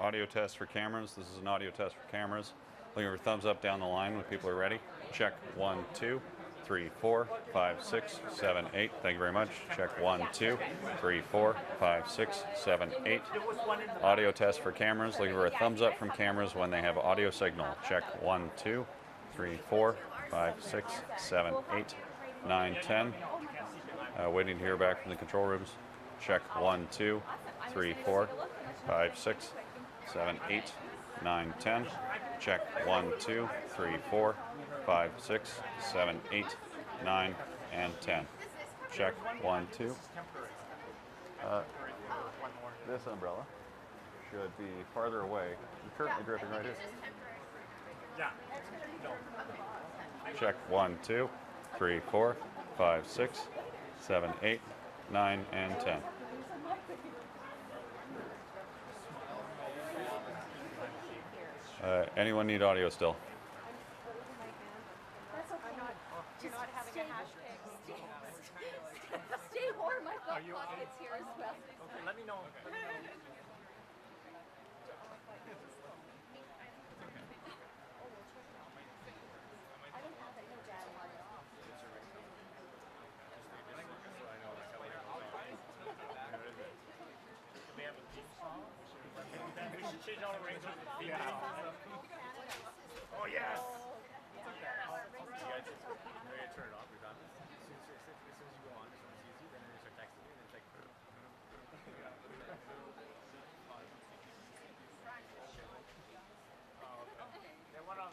Audio test for cameras. This is an audio test for cameras. Looking for thumbs up down the line when people are ready. Check 1, 2, 3, 4, 5, 6, 7, 8. Thank you very much. Check 1, 2, 3, 4, 5, 6, 7, 8. Audio test for cameras. Looking for a thumbs up from cameras when they have audio signal. Check 1, 2, 3, 4, 5, 6, 7, 8, 9, 10. Waiting to hear back from the control rooms. Check 1, 2, 3, 4, 5, 6, 7, 8, 9, 10. Check 1, 2, 3, 4, 5, 6, 7, 8, 9, and 10. Check 1, 2. This umbrella should be farther away. You're currently dripping right here. Check 1, 2, 3, 4, 5, 6, 7, 8, 9, and 10. Anyone need audio still? You're not having a hashtag. Stay warm. I've got pockets here as well. Okay, let me know. We should change all the arrangements with the Oh, yes! You guys just turn it off. We're done. As soon as you go on, as soon as you see, then they start texting you, and it's like. Oh, okay. They want to.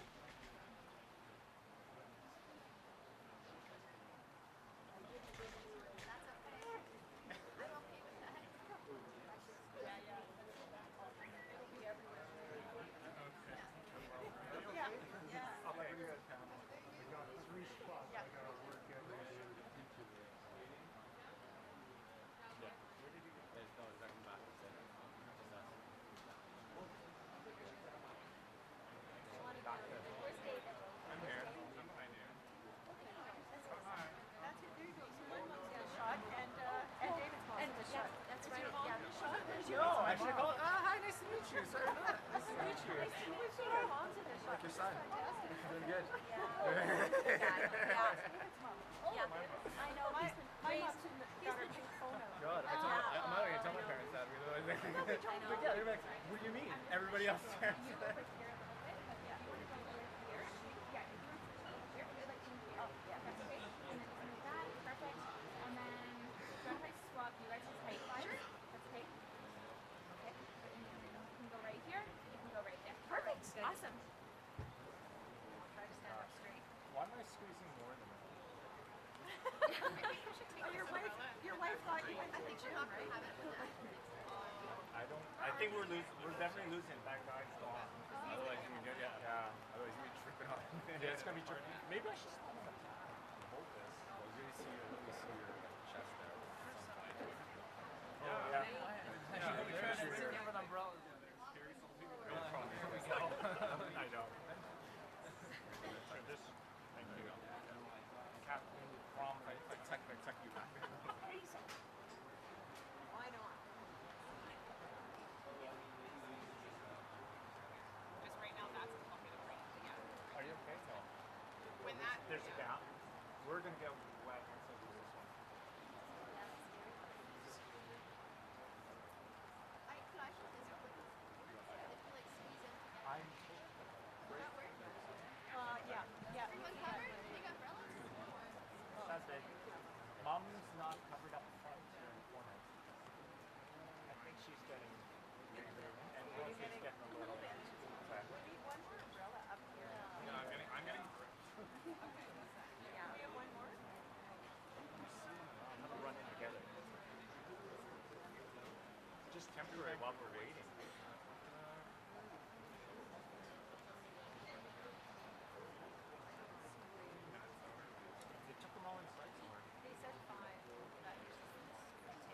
Actually, hi, nice to meet you. Sorry, nice to meet you. Your mom's in the shot. Like your son. Doing good. I know. My mom's in the big photo. God, I'm not going to tell my parents that. But yeah, they're like, what do you mean? Everybody else there. Awesome. Why am I squeezing more than that? Your wife thought you went to the gym, right? I think we're definitely losing. That guy's gone. Otherwise, you're good. Yeah. Otherwise, you're tripping on. Yeah, it's gonna be tripping. Maybe I should hold this. Let me see your chest there. Oh yeah. Sitting with umbrellas. I know. This, thank you. Captain Prom, I tech you back. Why not? Just right now, that's a popular brand. Yeah. Are you okay? No. When that There's a gap. We're gonna get wet once I do this one. Yeah. That's big. Mom's not covered up front here in the corner. I think she's getting and Rose is getting a little bit. Okay. We need one more umbrella up here. No, I'm getting Yeah, we have one more. I'm gonna run in together. Just temporary while we're waiting. They took them all inside somewhere. They said 5. That usually means 10.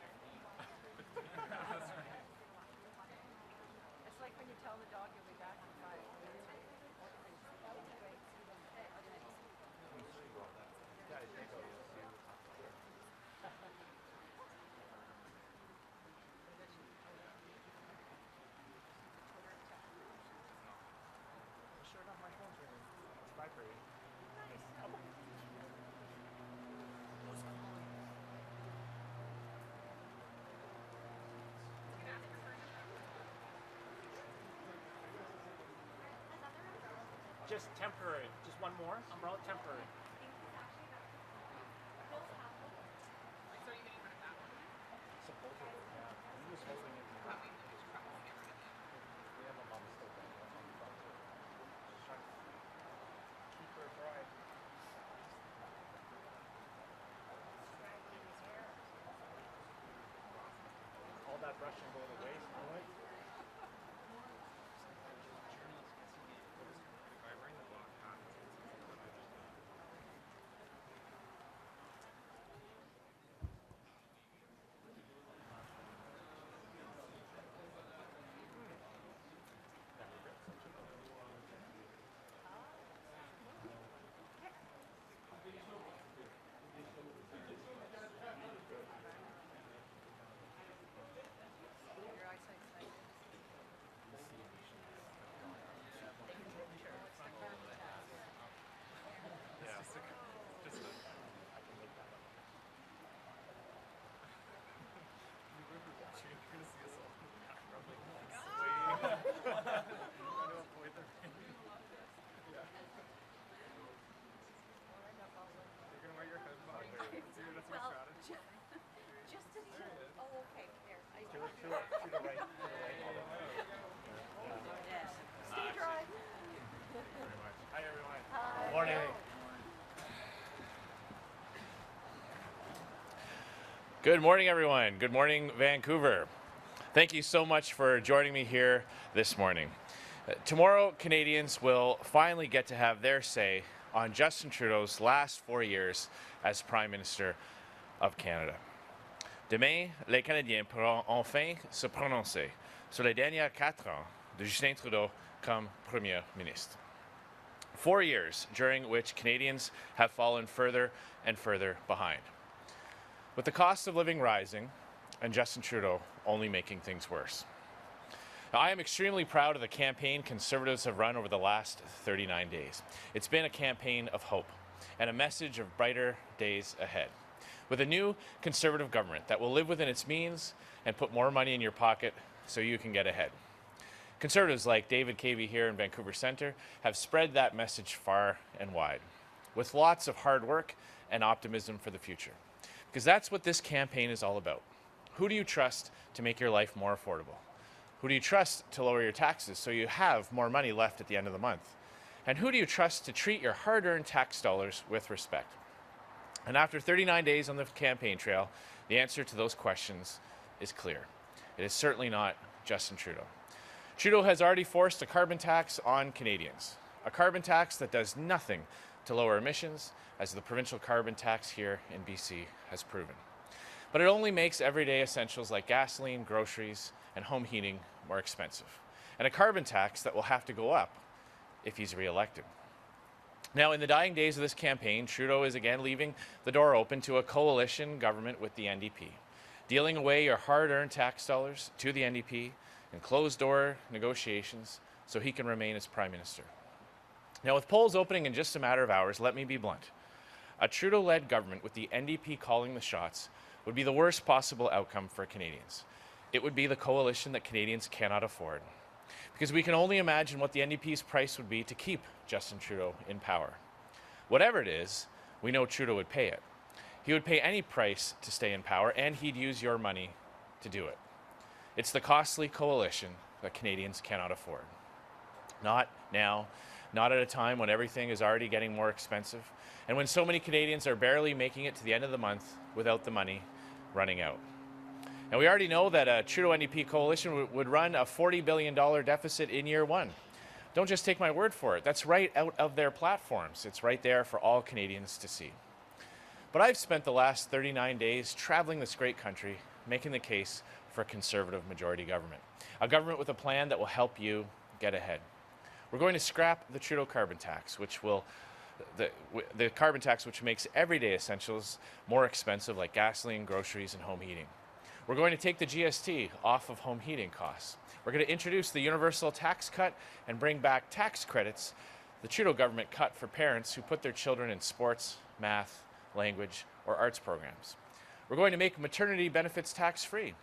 Just temporary. Just one more. Umbrella temporary. Supposedly, yeah. He was holding it. We have a mom still there. That's on the front too. Just trying to keep her dry. All that brush can go to waste, you know it? Well, just to show. Oh, okay. There. To the right. Yes. Stay dry. Hi, everyone. Hi. Morning. Good morning, everyone. Good morning, Vancouver. Thank you so much for joining me here this morning. Tomorrow, Canadians will finally get to have their say on Justin Trudeau's last 4 years as Prime Minister of Canada. Demain, les Canadiens pourront enfin se prononcer sur les derniers 4 ans de Justin Trudeau comme Premier Ministre. 4 years during which Canadians have fallen further and further behind, with the cost of living rising and Justin Trudeau only making things worse. Now, I am extremely proud of the campaign Conservatives have run over the last 39 days. It's been a campaign of hope and a message of brighter days ahead, with a new Conservative government that will live within its means and put more money in your pocket so you can get ahead. Conservatives like David Cavey here in Vancouver Centre have spread that message far and wide, with lots of hard work and optimism for the future. Because that's what this campaign is all about. Who do you trust to make your life more affordable? Who do you trust to lower your taxes so you have more money left at the end of the month? And who do you trust to treat your hard-earned tax dollars with respect? And after 39 days on the campaign trail, the answer to those questions is clear. It is certainly not Justin Trudeau. Trudeau has already forced a carbon tax on Canadians, a carbon tax that does nothing to lower emissions, as the provincial carbon tax here in BC has proven. But it only makes everyday essentials like gasoline, groceries, and home heating more expensive, and a carbon tax that will have to go up if he's re-elected. Now, in the dying days of this campaign, Trudeau is again leaving the door open to a coalition government with the NDP, dealing away your hard-earned tax dollars to the NDP in closed-door negotiations so he can remain as Prime Minister. Now, with polls opening in just a matter of hours, let me be blunt. A Trudeau-led government with the NDP calling the shots would be the worst possible outcome for Canadians. It would be the coalition that Canadians cannot afford, because we can only imagine what the NDP's price would be to keep Justin Trudeau in power. Whatever it is, we know Trudeau would pay it. He would pay any price to stay in power, and he'd use your money to do it. It's the costly coalition that Canadians cannot afford. Not now, not at a time when everything is already getting more expensive, and when so many Canadians are barely making it to the end of the month without the money running out. And we already know that a Trudeau NDP coalition would run a $40 billion deficit in year one. Don't just take my word for it. That's right out of their platforms. It's right there for all Canadians to see. But I've spent the last 39 days traveling this great country, making the case for a Conservative majority government. A government with a plan that will help you get ahead. We're going to scrap the Trudeau carbon tax, which will the carbon tax which makes everyday essentials more expensive, like gasoline, groceries, and home heating. We're going to take the GST off of home heating costs. We're going to introduce the universal tax cut and bring back tax credits the Trudeau government cut for parents who put their children in sports, math, language, or arts programs. We're going to make maternity benefits tax-free.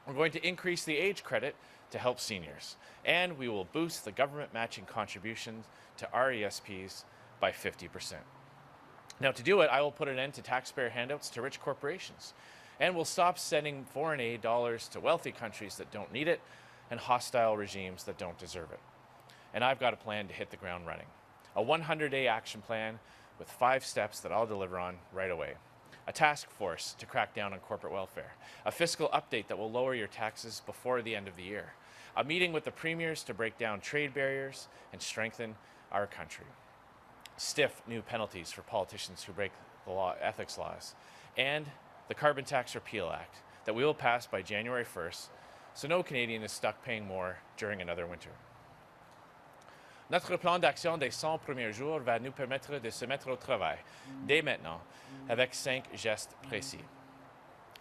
We're going to increase the age credit to help seniors, and we will boost the government matching contributions to RESPs by 50%. Now, to do it, I will put an end to taxpayer handouts to rich corporations, and we'll stop sending foreign aid dollars to wealthy countries that don't need it and hostile regimes that don't deserve it. And I've got a plan to hit the ground running. A 100-day action plan with 5 steps that I'll deliver on right away. A task force to crack down on corporate welfare. A fiscal update that will lower your taxes before the end of the year. A meeting with the premiers to break down trade barriers and strengthen our country. Stiff new penalties for politicians who break the ethics laws. And the Carbon Tax Repeal Act that we will pass by January 1st, so no Canadian is stuck paying more during another winter. Notre plan d'action des 100 premiers jours va nous permettre de se mettre au travail, dès maintenant, avec 5 gestes précis.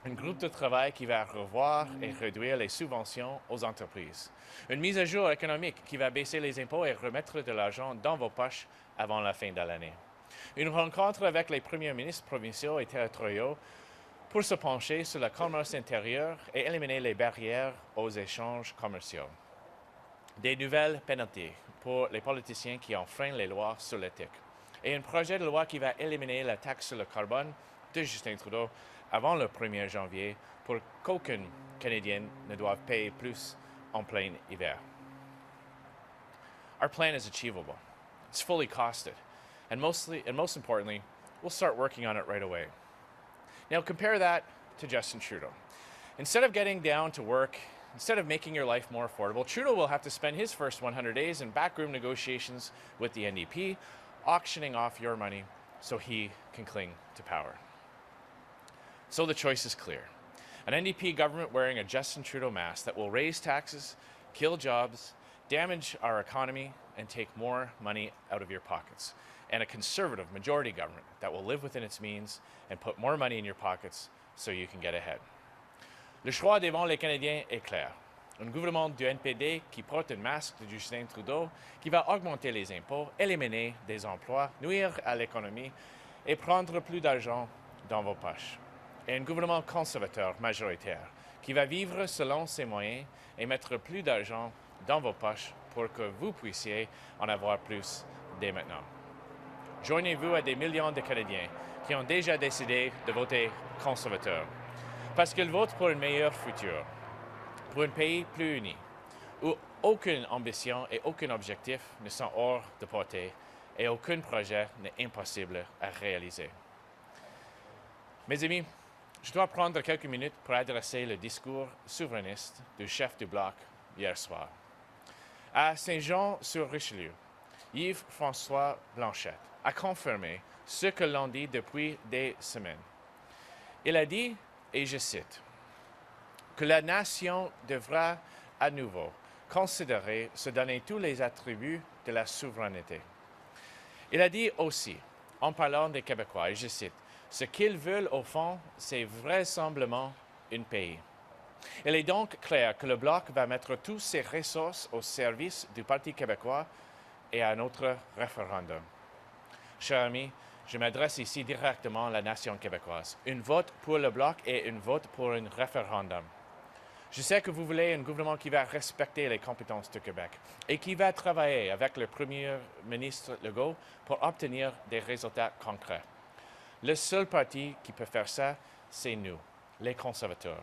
Un groupe de travail qui va revoir et réduire les subventions aux entreprises. Une mise à jour économique qui va baisser les impôts et remettre de l'argent dans vos poches avant la fin de l'année. Une rencontre avec les premiers ministres provinciaux et territoriaux pour se pencher sur le commerce intérieur et éliminer les barrières aux échanges commerciaux. Des nouvelles pénalités pour les politiciens qui enfreignent les lois sur l'éthique. Et un projet de loi qui va éliminer la taxe sur le carbone de Justin Trudeau avant le 1er janvier pour qu'aucun Canadien ne doive payer plus en plein hiver. Our plan is achievable. It's fully costed. And most importantly, we'll start working on it right away. Now compare that to Justin Trudeau. Instead of getting down to work, instead of making your life more affordable, Trudeau will have to spend his first 100 days in backroom negotiations with the NDP, auctioning off your money so he can cling to power. So the choice is clear. An NDP government wearing a Justin Trudeau mask that will raise taxes, kill jobs, damage our economy, and take more money out of your pockets. And a conservative majority government that will live within its means and put more money in your pockets so you can get ahead. Le choix devant les Canadiens est clair. Un gouvernement du NPD qui porte un masque de Justin Trudeau, qui va augmenter les impôts, éliminer des emplois, nuire à l'économie et prendre plus d'argent dans vos poches. Et un gouvernement conservateur majoritaire qui va vivre selon ses moyens et mettre plus d'argent dans vos poches pour que vous puissiez en avoir plus dès maintenant. Joignez-vous à des millions de Canadiens qui ont déjà décidé de voter conservateur parce qu'ils votent pour un meilleur futur, pour un pays plus uni, où aucune ambition et aucun objectif ne sont hors de portée et aucun projet n'est impossible à réaliser. Mes amis, je dois prendre quelques minutes pour adresser le discours souverainiste du chef du Bloc hier soir. À Saint-Jean-sur-Richelieu, Yves-François Blanchet a confirmé ce que l'on dit depuis des semaines. Il a dit, et je cite, que la nation devra à nouveau considérer se donner tous les attributs de la souveraineté. Il a dit aussi, en parlant des Québécois, et je cite, ce qu'ils veulent au fond, c'est vraisemblablement un pays. Il est donc clair que le Bloc va mettre toutes ses ressources au service du Parti québécois et à notre référendum. Chers amis, je m'adresse ici directement à la nation québécoise. Un vote pour le Bloc et un vote pour un référendum. Je sais que vous voulez un gouvernement qui va respecter les compétences du Québec et qui va travailler avec le Premier ministre Legault pour obtenir des résultats concrets. Le seul parti qui peut faire ça, c'est nous, les conservateurs.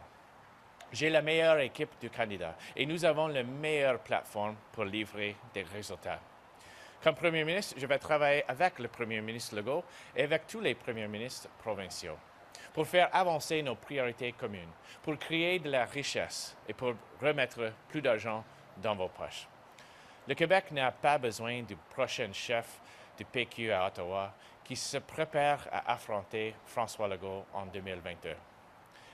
J'ai la meilleure équipe du candidat et nous avons la meilleure plateforme pour livrer des résultats. Comme Premier ministre, je vais travailler avec le Premier ministre Legault et avec tous les premiers ministres provinciaux pour faire avancer nos priorités communes, pour créer de la richesse et pour remettre plus d'argent dans vos poches. Le Québec n'a pas besoin du prochain chef du PQ à Ottawa qui se prépare à affronter François Legault en 2022.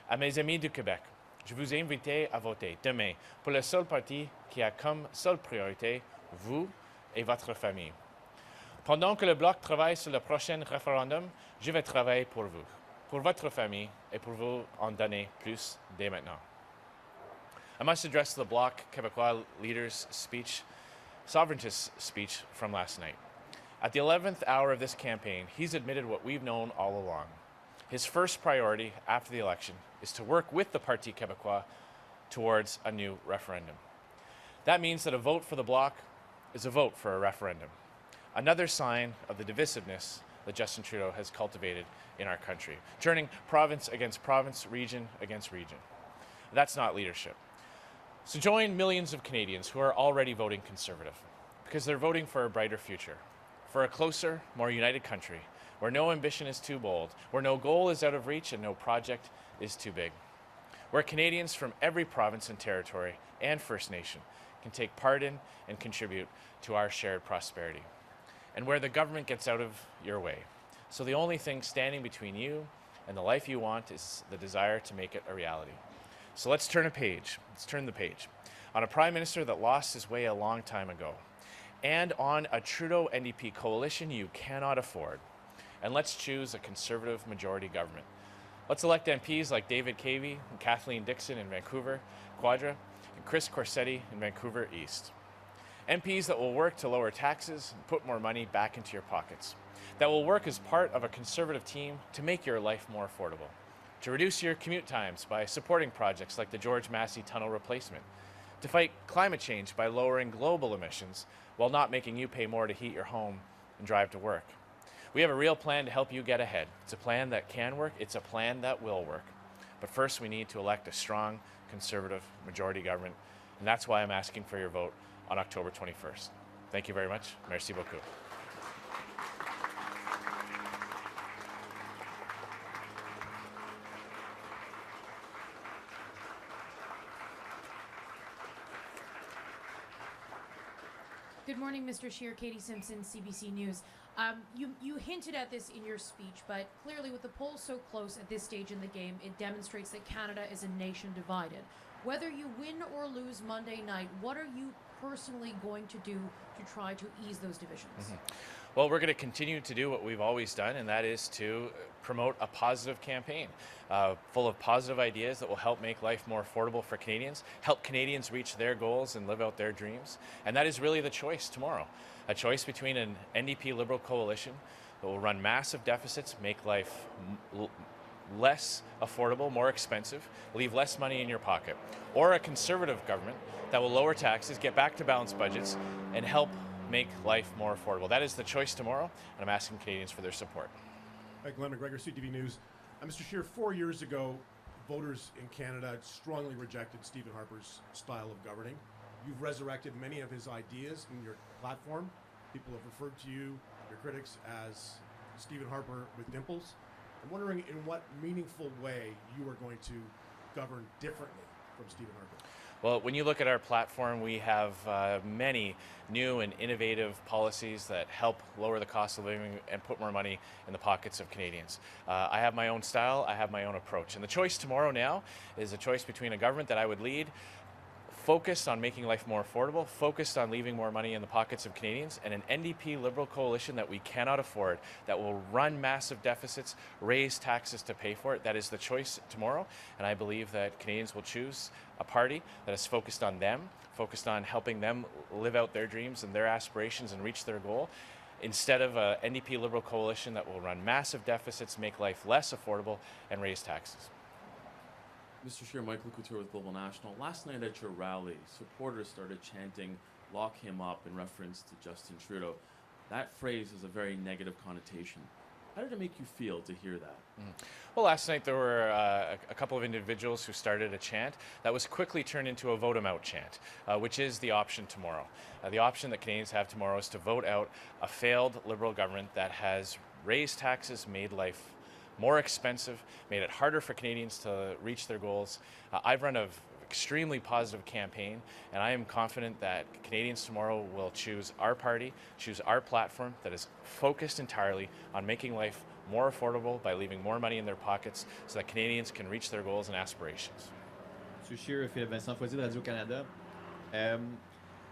À mes amis du Québec, je vous invite à voter demain pour le seul parti qui a comme seule priorité vous et votre famille. Pendant que le Bloc travaille sur le prochain référendum, je vais travailler pour vous, pour votre famille et pour vous en donner plus dès maintenant. I must address the Bloc Québécois leader's speech, sovereigntist speech from last night. At the 11th hour of this campaign, he's admitted what we've known all along. His first priority after the election is to work with the Parti Québécois towards a new referendum. That means that a vote for the bloc is a vote for a referendum. Another sign of the divisiveness that Justin Trudeau has cultivated in our country, turning province against province, region against region. That's not leadership. So join millions of Canadians who are already voting Conservative, because they're voting for a brighter future, for a closer, more united country, where no ambition is too bold, where no goal is out of reach and no project is too big, where Canadians from every province and territory and First Nation can take part in and contribute to our shared prosperity, and where the government gets out of your way. So the only thing standing between you and the life you want is the desire to make it a reality. So let's turn a page. Let's turn the page on a Prime Minister that lost his way a long time ago, and on a Trudeau NDP coalition you cannot afford. And let's choose a Conservative majority government. Let's elect MPs like David Cavey and Kathleen Dixon in Vancouver Quadra and Chris Corsetti in Vancouver East. MPs that will work to lower taxes and put more money back into your pockets. That will work as part of a Conservative team to make your life more affordable. To reduce your commute times by supporting projects like the George Massey Tunnel replacement. To fight climate change by lowering global emissions while not making you pay more to heat your home and drive to work. We have a real plan to help you get ahead. It's a plan that can work. It's a plan that will work. But first we need to elect a strong Conservative majority government, and that's why I'm asking for your vote on October 21st. Thank you very much. Merci beaucoup. Good morning, Mr. Scheer. Katie Simpson, CBC News. You hinted at this in your speech, but clearly with the polls so close at this stage in the game, it demonstrates that Canada is a nation divided. Whether you win or lose Monday night, what are you personally going to do to try to ease those divisions? Well, we're going to continue to do what we've always done, and that is to promote a positive campaign full of positive ideas that will help make life more affordable for Canadians, help Canadians reach their goals and live out their dreams. And that is really the choice tomorrow. A choice between an NDP Liberal coalition that will run massive deficits, make life less affordable, more expensive, leave less money in your pocket, or a Conservative government that will lower taxes, get back to balanced budgets, and help make life more affordable. That is the choice tomorrow, and I'm asking Canadians for their support. Hi, Glenn McGregor, CTV News. Mr. Scheer, 4 years ago, voters in Canada strongly rejected Stephen Harper's style of governing. You've resurrected many of his ideas in your platform. People have referred to you, your critics, as Stephen Harper with dimples. I'm wondering in what meaningful way you are going to govern differently from Stephen Harper. Well, when you look at our platform, we have many new and innovative policies that help lower the cost of living and put more money in the pockets of Canadians. I have my own style, I have my own approach. And the choice tomorrow now is a choice between a government that I would lead, focused on making life more affordable, focused on leaving more money in the pockets of Canadians, and an NDP Liberal coalition that we cannot afford, that will run massive deficits, raise taxes to pay for it. That is the choice tomorrow, and I believe that Canadians will choose a party that is focused on them, focused on helping them live out their dreams and their aspirations and reach their goal, instead of an NDP Liberal coalition that will run massive deficits, make life less affordable, and raise taxes. Mr. Scheer, Michael Couture with Global National. Last night at your rally, supporters started chanting, "Lock him up," in reference to Justin Trudeau. That phrase has a very negative connotation. How did it make you feel to hear that? Well, last night there were a couple of individuals who started a chant that was quickly turned into a vote 'em out chant, which is the option tomorrow. The option that Canadians have tomorrow is to vote out a failed Liberal government that has raised taxes, made life more expensive, made it harder for Canadians to reach their goals. I've run an extremely positive campaign, and I am confident that Canadians tomorrow will choose our party, choose our platform that is focused entirely on making life more affordable by leaving more money in their pockets so that Canadians can reach their goals and aspirations. Monsieur Scheer, Philippe Vincent Foisy de Radio-Canada.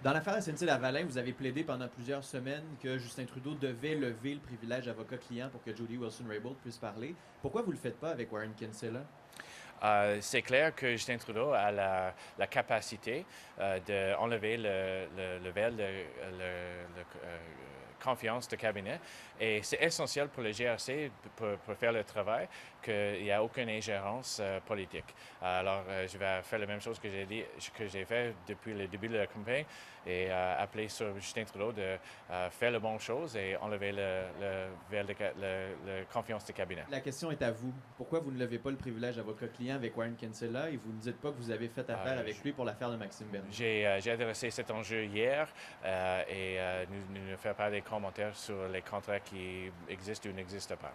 Dans l'affaire SNC-Lavalin, vous avez plaidé pendant plusieurs semaines que Justin Trudeau devait lever le privilège avocat-client pour que Jody Wilson-Raybould puisse parler. Pourquoi vous ne le faites pas avec Warren Kinsella? C'est clair que Justin Trudeau a la capacité d'enlever le confiance de cabinet. Et c'est essentiel pour le GRC pour faire le travail qu'il n'y a aucune ingérence politique. Alors, je vais faire la même chose que j'ai fait depuis le début de la campagne et appeler sur Justin Trudeau de faire la bonne chose et enlever la confiance du cabinet. La question est à vous. Pourquoi vous ne levez pas le privilège avocat-client avec Warren Kinsella et vous ne dites pas que vous avez fait affaire avec lui pour l'affaire de Maxime Bernier? J'ai adressé cet enjeu hier et nous ne faisons pas des commentaires sur les contrats qui existent ou n'existent pas.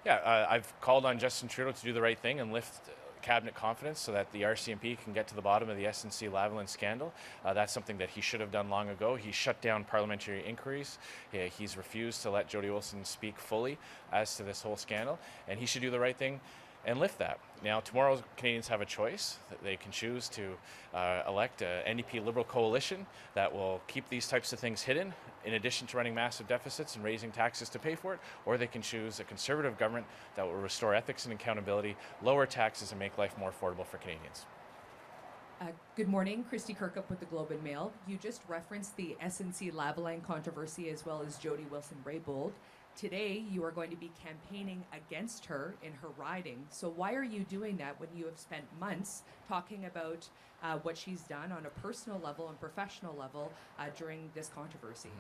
Yeah, I've called on Justin Trudeau to do the right thing and lift cabinet confidence so that the RCMP can get to the bottom of the SNC-Lavalin scandal. That's something that he should have done long ago. He shut down parliamentary inquiries. He's refused to let Jody Wilson speak fully as to this whole scandal, and he should do the right thing and lift that. Now, tomorrow, Canadians have a choice. They can choose to elect an NDP Liberal coalition that will keep these types of things hidden, in addition to running massive deficits and raising taxes to pay for it, or they can choose a Conservative government that will restore ethics and accountability, lower taxes, and make life more affordable for Canadians. Good morning, Christy Kirkup with the Globe and Mail. You just referenced the SNC-Lavalin controversy as well as Jody Wilson-Raybould. Today, you are going to be campaigning against her in her riding. So why are you doing that when you have spent months talking about what she's done on a personal level and professional level during this controversy?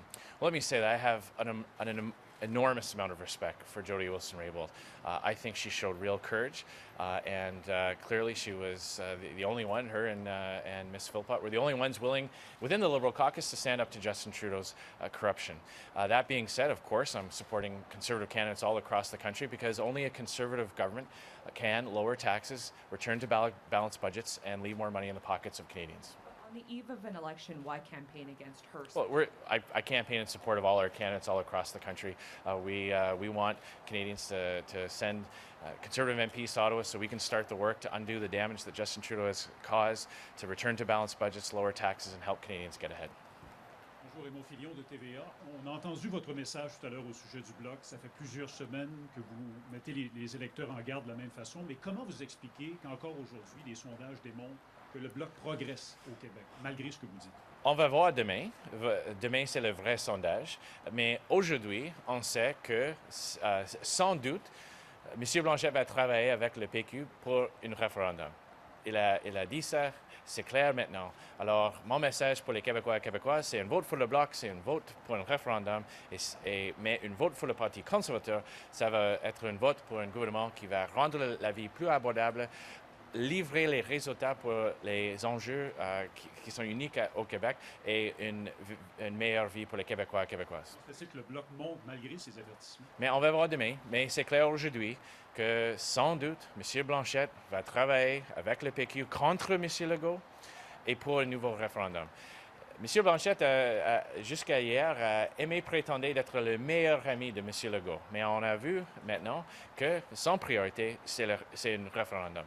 Well, let me say that I have an enormous amount of respect for Jody Wilson-Raybould. I think she showed real courage, and clearly she was the only one, her and Ms. Philpott were the only ones willing within the Liberal caucus to stand up to Justin Trudeau's corruption. That being said, of course, I'm supporting Conservative candidates all across the country because only a Conservative government can lower taxes, return to balanced budgets, and leave more money in the pockets of Canadians. On the eve of an election, why campaign against her? Well, I campaign in support of all our candidates all across the country. We want Canadians to send Conservative MPs to Ottawa so we can start the work to undo the damage that Justin Trudeau has caused, to return to balanced budgets, lower taxes, and help Canadians get ahead. Bonjour, Raymond Filion de TVA. On a entendu votre message tout à l'heure au sujet du Bloc. Ça fait plusieurs semaines que vous mettez les électeurs en garde de la même façon. Mais comment vous expliquez qu'encore aujourd'hui, les sondages démontrent que le Bloc progresse au Québec, malgré ce que vous dites? On va voir demain. Demain, c'est le vrai sondage. Mais aujourd'hui, on sait que, sans doute, M. Blanchet va travailler avec le PQ pour un référendum. Il a dit ça, c'est clair maintenant. Alors, mon message pour les Québécois et Québécoises, c'est un vote pour le Bloc, c'est un vote pour un référendum, mais un vote pour le Parti conservateur, ça va être un vote pour un gouvernement qui va rendre la vie plus abordable, livrer les résultats pour les enjeux qui sont uniques au Québec et une meilleure vie pour les Québécois et Québécoises. C'est que le Bloc monte malgré ces avertissements. Mais on va voir demain. Mais c'est clair aujourd'hui que sans doute, M. Blanchet va travailler avec le PQ contre M. Legault et pour un nouveau référendum. M. Blanchet, jusqu'à hier, a aimé prétendre d'être le meilleur ami de M. Legault. Mais on a vu maintenant que son priorité, c'est un référendum.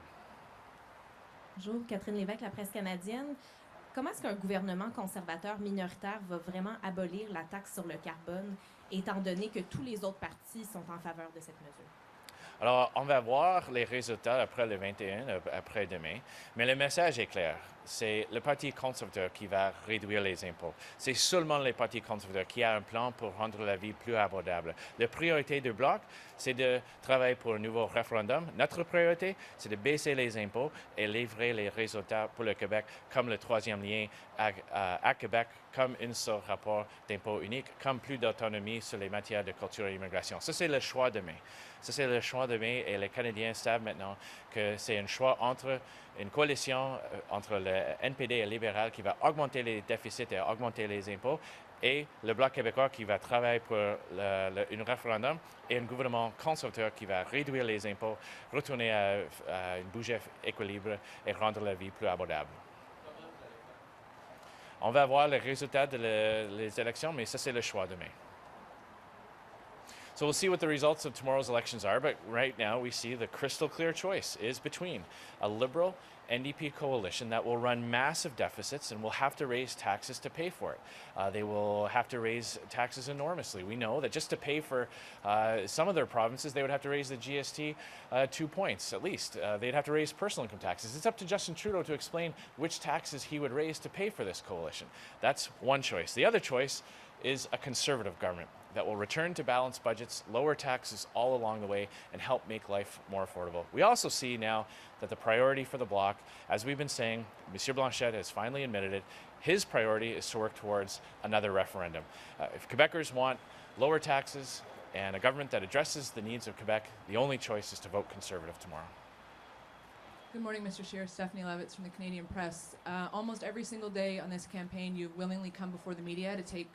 Bonjour, Catherine Lévesque, la presse canadienne. Comment est-ce qu'un gouvernement conservateur minoritaire va vraiment abolir la taxe sur le carbone, étant donné que tous les autres partis sont en faveur de cette mesure? Alors, on va voir les résultats après le 21, après-demain, mais le message est clair. C'est le Parti conservateur qui va réduire les impôts. C'est seulement le Parti conservateur qui a un plan pour rendre la vie plus abordable. La priorité du Bloc, c'est de travailler pour un nouveau référendum. Notre priorité, c'est de baisser les impôts et livrer les résultats pour le Québec, comme le troisième lien à Québec, comme un seul rapport d'impôt unique, comme plus d'autonomie sur les matières de culture et immigration. Ça, c'est le choix demain. Ça, c'est le choix demain et les Canadiens savent maintenant que c'est un choix entre une coalition entre le NPD et le libéral qui va augmenter les déficits et augmenter les impôts et le Bloc québécois qui va travailler pour un référendum et un gouvernement conservateur qui va réduire les impôts, retourner à un budget équilibre et rendre la vie plus abordable. On va voir les résultats des élections, mais ça, c'est le choix demain. So we'll see what the results of tomorrow's elections are, but right now we see the crystal clear choice is between a Liberal NDP coalition that will run massive deficits and will have to raise taxes to pay for it. They will have to raise taxes enormously. We know that just to pay for some of their provinces, they would have to raise the GST 2 points at least. They'd have to raise personal income taxes. It's up to Justin Trudeau to explain which taxes he would raise to pay for this coalition. That's one choice. The other choice is a conservative government that will return to balanced budgets, lower taxes all along the way, and help make life more affordable. We also see now that the priority for the Bloc, as we've been saying, Monsieur Blanchet has finally admitted it, his priority is to work towards another referendum. If Quebecers want lower taxes and a government that addresses the needs of Quebec, the only choice is to vote Conservative tomorrow. Good morning, Mr. Scheer. Stephanie Levitz from the Canadian Press. Almost every single day on this campaign, you've willingly come before the media to take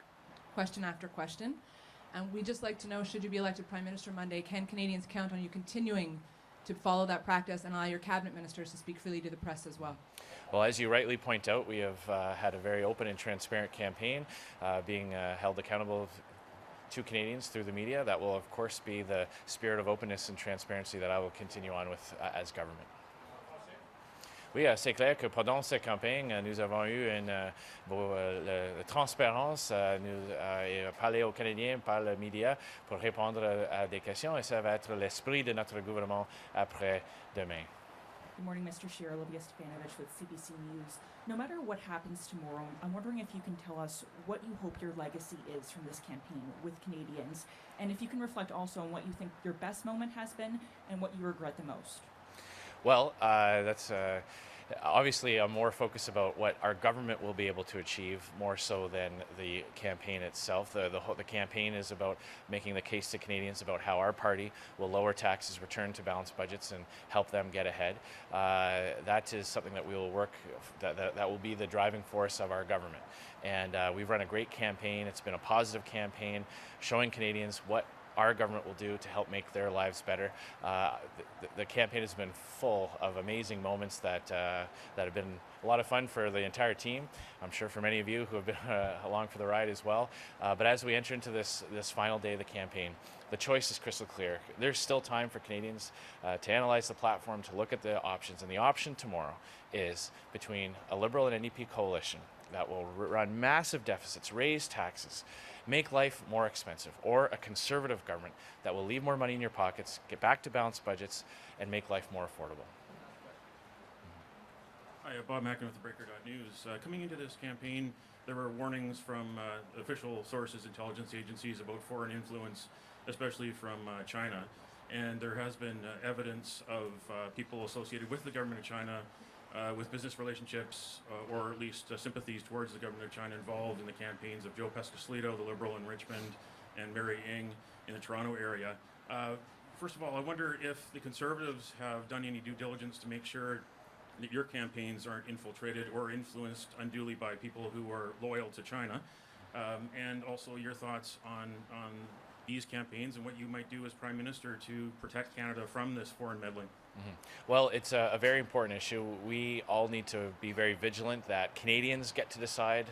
question after question. And we'd just like to know, should you be elected Prime Minister Monday, can Canadians count on you continuing to follow that practice and allow your cabinet ministers to speak freely to the press as well? Well, as you rightly point out, we have had a very open and transparent campaign being held accountable to Canadians through the media. That will, of course, be the spirit of openness and transparency that I will continue on with as government. Oui, c'est clair que pendant cette campagne, nous avons eu une transparence et parler aux Canadiens par le média pour répondre à des questions et ça va être l'esprit de notre gouvernement après-demain. Good morning, Mr. Scheer. Olivia Stepanovich with CBC News. No matter what happens tomorrow, I'm wondering if you can tell us what you hope your legacy is from this campaign with Canadians, and if you can reflect also on what you think your best moment has been and what you regret the most. Well, that's obviously I'm more focused about what our government will be able to achieve more so than the campaign itself. The campaign is about making the case to Canadians about how our party will lower taxes, return to balanced budgets, and help them get ahead. That is something that we will work, that will be the driving force of our government. And we've run a great campaign. It's been a positive campaign, showing Canadians what our government will do to help make their lives better. The campaign has been full of amazing moments that have been a lot of fun for the entire team. I'm sure for many of you who have been along for the ride as well. But as we enter into this final day of the campaign, the choice is crystal clear. There's still time for Canadians to analyze the platform, to look at the options. And the option tomorrow is between a Liberal and NDP coalition that will run massive deficits, raise taxes, make life more expensive, or a Conservative government that will leave more money in your pockets, get back to balanced budgets, and make life more affordable. Hi, Bob Mackin with Breaker.News. Coming into this campaign, there were warnings from official sources, intelligence agencies, about foreign influence, especially from China. And there has been evidence of people associated with the government of China with business relationships or at least sympathies towards the government of China involved in the campaigns of Joe Pescasquito, the Liberal in Richmond, and Mary Ng in the Toronto area. First of all, I wonder if the Conservatives have done any due diligence to make sure that your campaigns aren't infiltrated or influenced unduly by people who are loyal to China, and also your thoughts on these campaigns and what you might do as Prime Minister to protect Canada from this foreign meddling. Well, it's a very important issue. We all need to be very vigilant that Canadians get to decide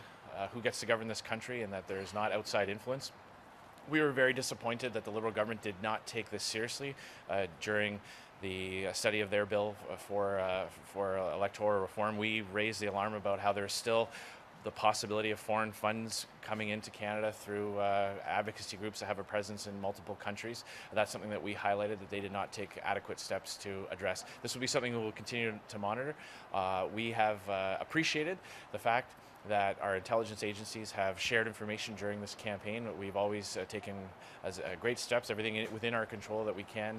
who gets to govern this country and that there is not outside influence. We were very disappointed that the Liberal government did not take this seriously during the study of their bill for electoral reform. We raised the alarm about how there's still the possibility of foreign funds coming into Canada through advocacy groups that have a presence in multiple countries. That's something that we highlighted that they did not take adequate steps to address. This will be something we will continue to monitor. We have appreciated the fact that our intelligence agencies have shared information during this campaign. We've always taken as great steps, everything within our control that we can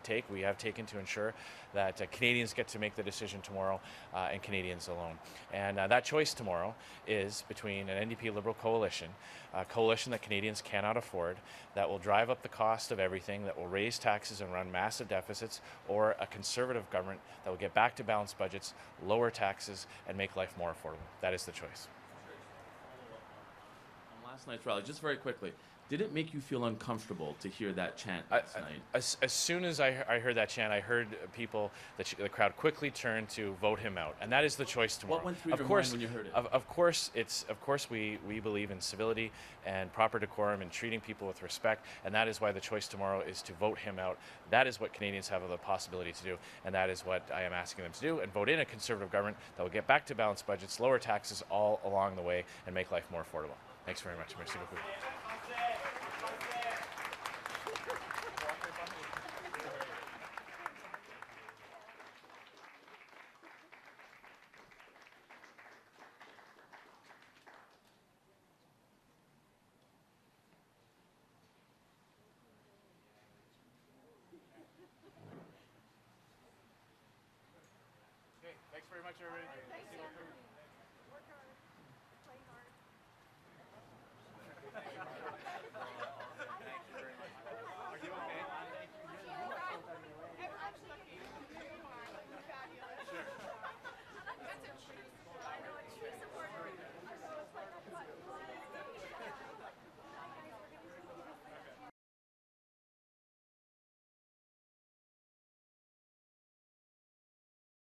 take, we have taken to ensure that Canadians get to make the decision tomorrow and Canadians alone. And that choice tomorrow is between an NDP Liberal coalition, a coalition that Canadians cannot afford, that will drive up the cost of everything, that will raise taxes and run massive deficits, or a Conservative government that will get back to balanced budgets, lower taxes, and make life more affordable. That is the choice. On last night's rally, just very quickly, did it make you feel uncomfortable to hear that chant last night? As soon as I heard that chant, I heard people, the crowd quickly turn to vote him out, and that is the choice tomorrow. What went through your mind when you heard it? Of course, we believe in civility and proper decorum and treating people with respect, and that is why the choice tomorrow is to vote him out. That is what Canadians have the possibility to do, and that is what I am asking them to do, and vote in a Conservative government that will get back to balanced budgets, lower taxes all along the way, and make life more affordable. Thanks very much. Merci beaucoup. Okay, thanks very much, everybody. Thanks, Andrew.